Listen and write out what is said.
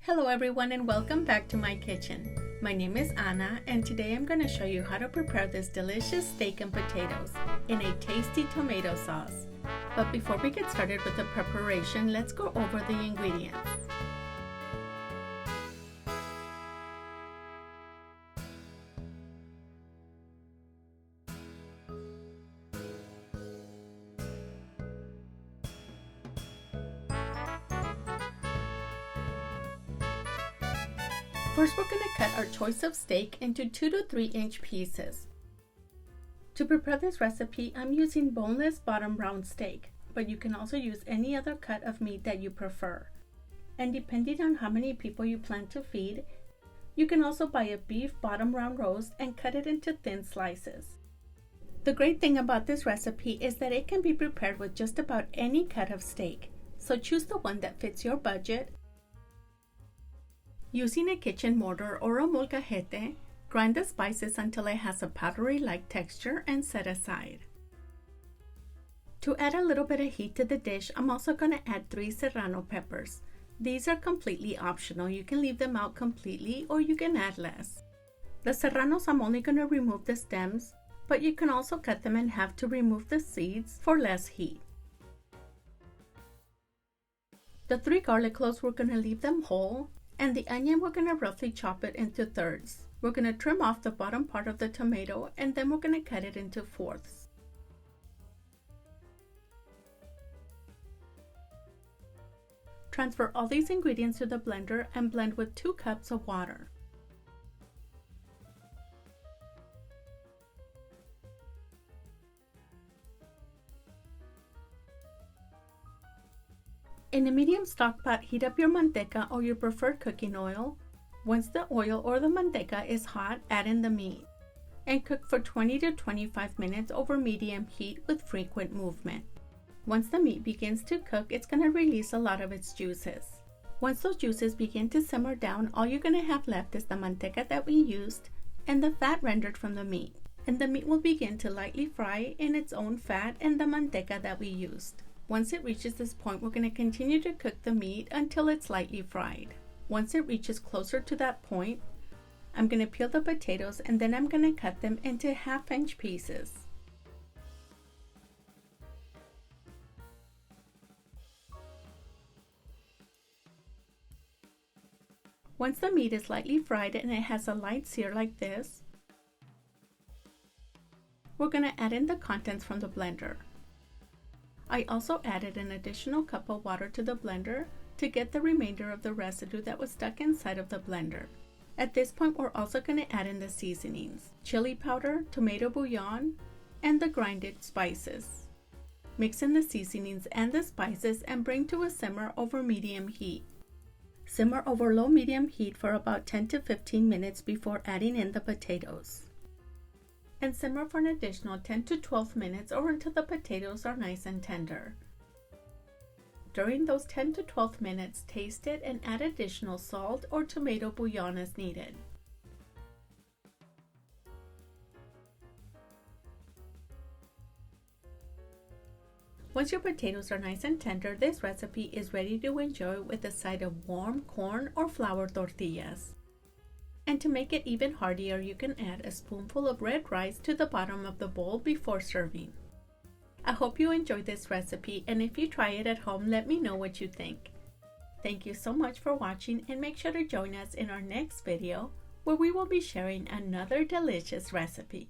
Hello everyone and welcome back to my kitchen. My name is Anna and today I'm going to show you how to prepare this delicious steak and potatoes in a tasty tomato sauce. But before we get started with the preparation, let's go over the ingredients. First, we're going to cut our choice of steak into 2 to 3 inch pieces. To prepare this recipe, I'm using boneless bottom round steak, but you can also use any other cut of meat that you prefer. And depending on how many people you plan to feed, you can also buy a beef bottom round roast and cut it into thin slices. The great thing about this recipe is that it can be prepared with just about any cut of steak, so choose the one that fits your budget. Using a kitchen mortar or a molcajete, grind the spices until it has a powdery-like texture and set aside. To add a little bit of heat to the dish, I'm also going to add 3 serrano peppers. These are completely optional. You can leave them out completely or you can add less. The serranos, I'm only going to remove the stems, but you can also cut them in half to remove the seeds for less heat. The 3 garlic cloves, we're going to leave them whole. And the onion, we're going to roughly chop it into thirds. We're going to trim off the bottom part of the tomato and then we're going to cut it into fourths. Transfer all these ingredients to the blender and blend with 2 cups of water. In a medium stock pot, heat up your manteca or your preferred cooking oil. Once the oil or the manteca is hot, add in the meat and cook for 20 to 25 minutes over medium heat with frequent movement. Once the meat begins to cook, it's going to release a lot of its juices. Once those juices begin to simmer down, all you're going to have left is the manteca that we used and the fat rendered from the meat. And the meat will begin to lightly fry in its own fat and the manteca that we used. Once it reaches this point, we're going to continue to cook the meat until it's lightly fried. Once it reaches closer to that point, I'm going to peel the potatoes and then I'm going to cut them into half-inch pieces. Once the meat is lightly fried and it has a light sear like this, we're going to add in the contents from the blender. I also added an additional cup of water to the blender to get the remainder of the residue that was stuck inside of the blender. At this point, we're also going to add in the seasonings, chili powder, tomato bouillon, and the grinded spices. Mix in the seasonings and the spices and bring to a simmer over medium heat. Simmer over low-medium heat for about 10 to 15 minutes before adding in the potatoes. And simmer for an additional 10 to 12 minutes or until the potatoes are nice and tender. During those 10 to 12 minutes, taste it and add additional salt or tomato bouillon as needed. Once your potatoes are nice and tender, this recipe is ready to enjoy with a side of warm corn or flour tortillas. And to make it even heartier, you can add a spoonful of red rice to the bottom of the bowl before serving. I hope you enjoyed this recipe, and if you try it at home, let me know what you think. Thank you so much for watching, and make sure to join us in our next video where we will be sharing another delicious recipe.